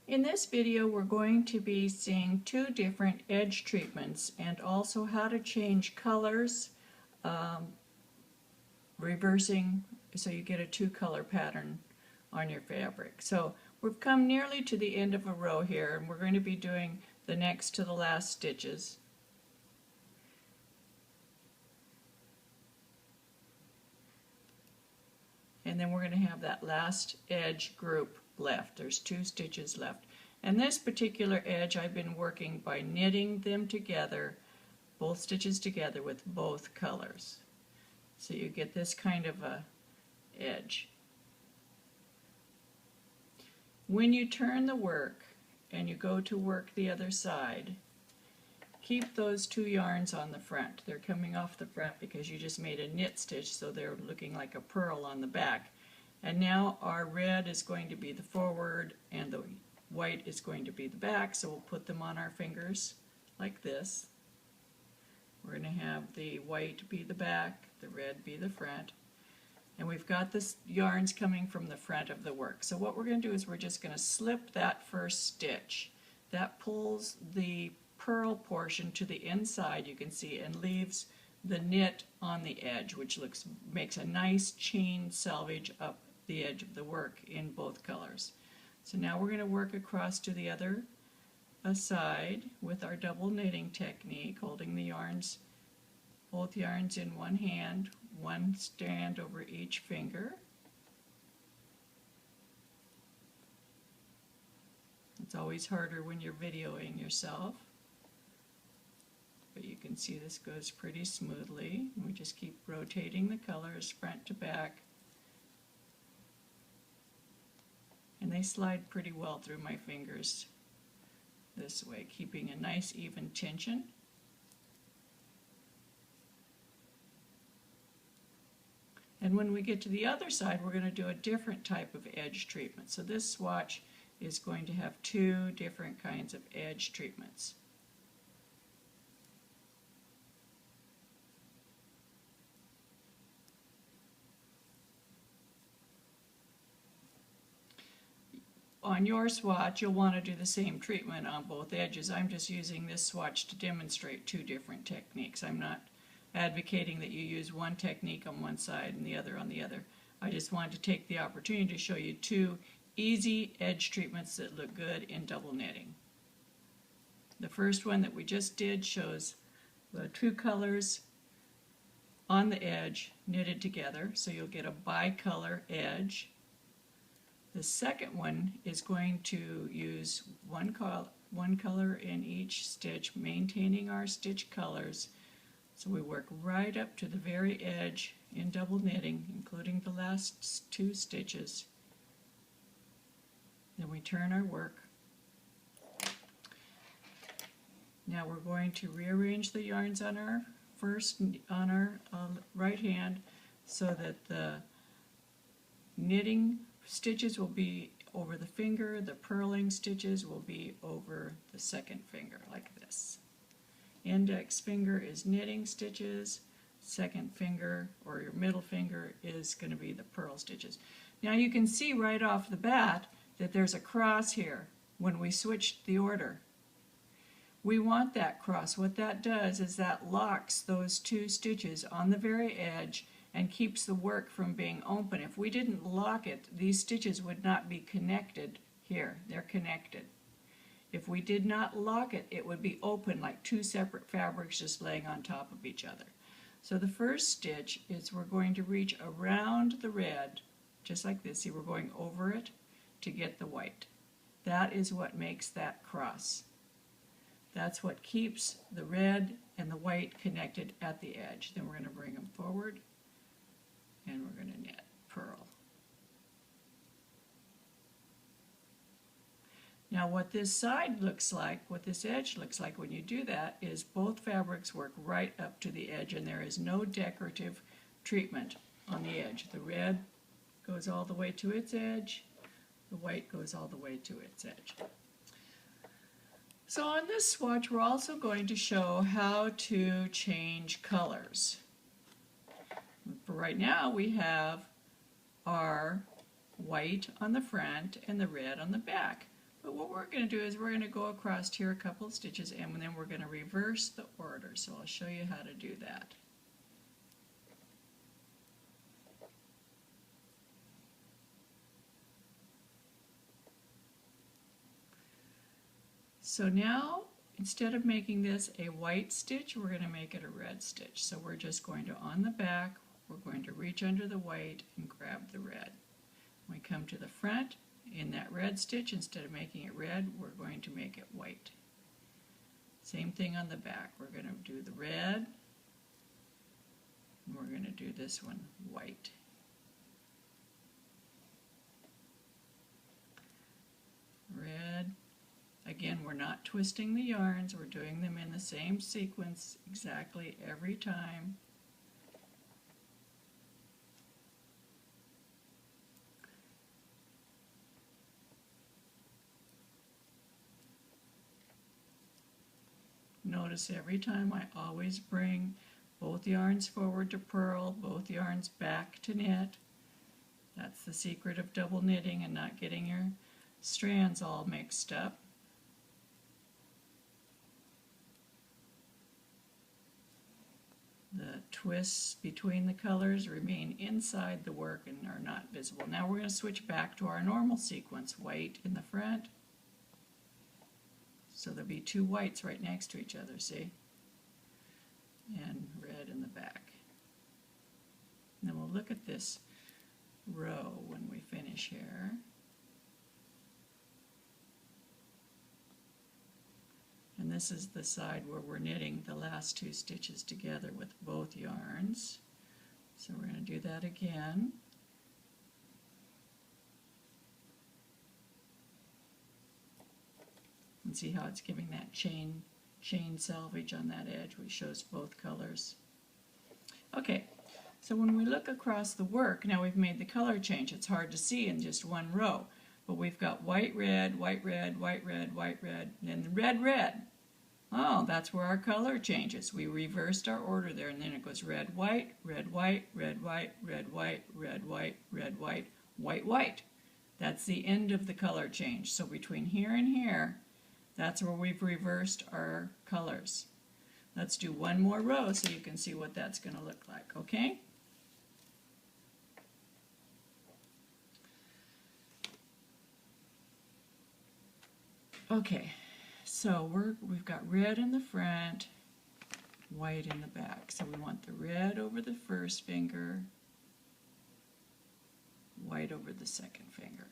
In this video, we're going to be seeing two different edge treatments and also how to change colors, reversing so you get a two-color pattern on your fabric. So we've come nearly to the end of a row here, and we're going to be doing the next to the last stitches. And then we're going to have that last edge group left. There's 2 stitches left. And this particular edge I've been working by knitting them together, both stitches together with both colors. So you get this kind of a edge. When you turn the work and you go to work the other side, keep those 2 yarns on the front. They're coming off the front because you just made a knit stitch, so they're looking like a purl on the back. And now our red is going to be the forward and the white is going to be the back, so we'll put them on our fingers like this. We're going to have the white be the back, the red be the front, and we've got the yarns coming from the front of the work. So what we're going to do is we're just going to slip that first stitch. That pulls the purl portion to the inside, you can see, and leaves the knit on the edge, which makes a nice chain selvage up the edge of the work in both colors. So now we're going to work across to the other side with our double knitting technique, holding the yarns, both yarns in one hand, one strand over each finger. It's always harder when you're videoing yourself, but you can see this goes pretty smoothly. We just keep rotating the colors front to back, and they slide pretty well through my fingers this way, keeping a nice even tension. And when we get to the other side, we're going to do a different type of edge treatment. So this swatch is going to have 2 different kinds of edge treatments. On your swatch, you'll want to do the same treatment on both edges. I'm just using this swatch to demonstrate 2 different techniques. I'm not advocating that you use one technique on one side and the other on the other. I just wanted to take the opportunity to show you 2 easy edge treatments that look good in double knitting. The first one that we just did shows the 2 colors on the edge knitted together, so you'll get a bicolor edge. The second one is going to use one color in each stitch, maintaining our stitch colors. So we work right up to the very edge in double knitting, including the last 2 stitches. Then we turn our work. Now we're going to rearrange the yarns on our right hand so that the knitting stitches will be over the finger, the purling stitches will be over the second finger, like this. Index finger is knitting stitches, second finger, or your middle finger, is going to be the purl stitches. Now you can see right off the bat that there's a cross here when we switched the order. We want that cross. What that does is that locks those 2 stitches on the very edge and keeps the work from being open. If we didn't lock it, these stitches would not be connected here. They're connected. If we did not lock it, it would be open like 2 separate fabrics just laying on top of each other. So the first stitch is we're going to reach around the red, just like this. See, we're going over it to get the white. That is what makes that cross. That's what keeps the red and the white connected at the edge. Then we're going to bring them forward, and we're going to knit, purl. Now what this side looks like, what this edge looks like when you do that, is both fabrics work right up to the edge, and there is no decorative treatment on the edge. The red goes all the way to its edge, the white goes all the way to its edge. So on this swatch, we're also going to show how to change colors. For right now, we have our white on the front and the red on the back. But what we're going to do is we're going to go across here a couple of stitches and then we're going to reverse the order. So I'll show you how to do that. So now, instead of making this a white stitch, we're going to make it a red stitch. So we're just going to, on the back, we're going to reach under the white and grab the red. When we come to the front, in that red stitch, instead of making it red, we're going to make it white. Same thing on the back. We're going to do the red, and we're going to do this one white. Red. Again, we're not twisting the yarns, we're doing them in the same sequence exactly every time. Notice every time I always bring both yarns forward to purl, both yarns back to knit. That's the secret of double knitting and not getting your strands all mixed up. The twists between the colors remain inside the work and are not visible. Now we're going to switch back to our normal sequence. White in the front. So there'll be two whites right next to each other, see? And red in the back. And then we'll look at this row when we finish here. And this is the side where we're knitting the last two stitches together with both yarns. So we're going to do that again. And see how it's giving that chain selvage on that edge, which shows both colors. Okay, so when we look across the work, now we've made the color change. It's hard to see in just one row. But we've got white, red, white, red, white, red, white, red, and then red, red. Oh, that's where our color changes. We reversed our order there, and then it goes red, white, red, white, red, white, red, white, red, white, red, white, white, white. That's the end of the color change. So between here and here, that's where we've reversed our colors. Let's do one more row so you can see what that's going to look like, okay? Okay, so we've got red in the front, white in the back. So we want the red over the first finger, white over the second finger.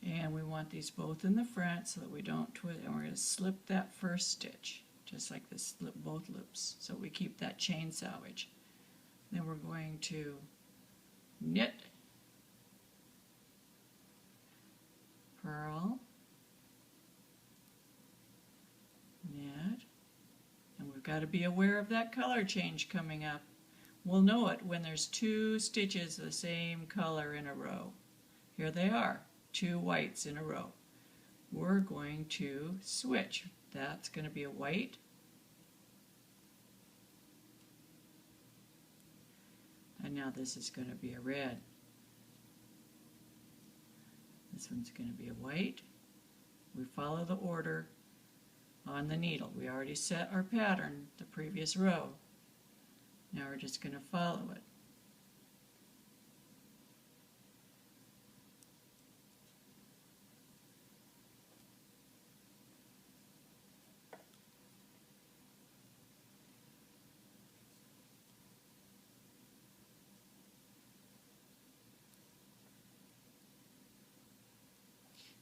And we want these both in the front so that we don't twist, and we're going to slip that first stitch, just like this, slip both loops, so we keep that chain selvage. Then we're going to knit, purl, knit, and we've got to be aware of that color change coming up. We'll know it when there's two stitches the same color in a row. Here they are. Two whites in a row. We're going to switch. That's going to be a white. And now this is going to be a red. This one's going to be a white. We follow the order on the needle. We already set our pattern the previous row. Now we're just going to follow it.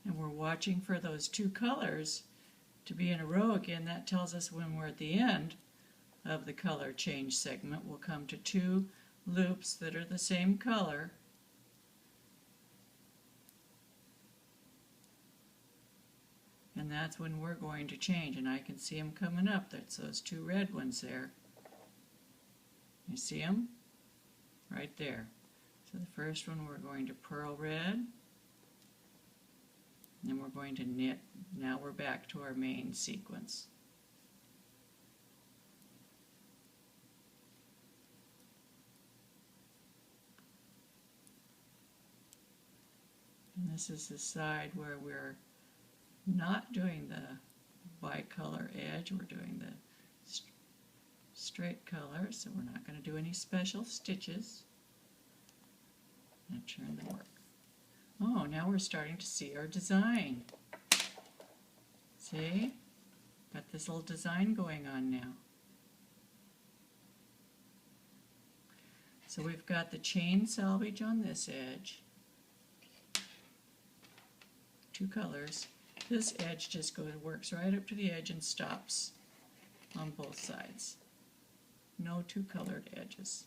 And we're watching for those two colors to be in a row again. That tells us when we're at the end of the color change segment, we'll come to two loops that are the same color. And that's when we're going to change. And I can see them coming up. That's those two red ones there. You see them? Right there. So the first one we're going to purl red. And then we're going to knit. Now we're back to our main sequence. And this is the side where we're not doing the bicolor edge, we're doing the straight color, so we're not going to do any special stitches. And turn the work. Oh, now we're starting to see our design. See? Got this little design going on now. So we've got the chain selvage on this edge. Two colors. This edge just works right up to the edge and stops on both sides. No two colored edges.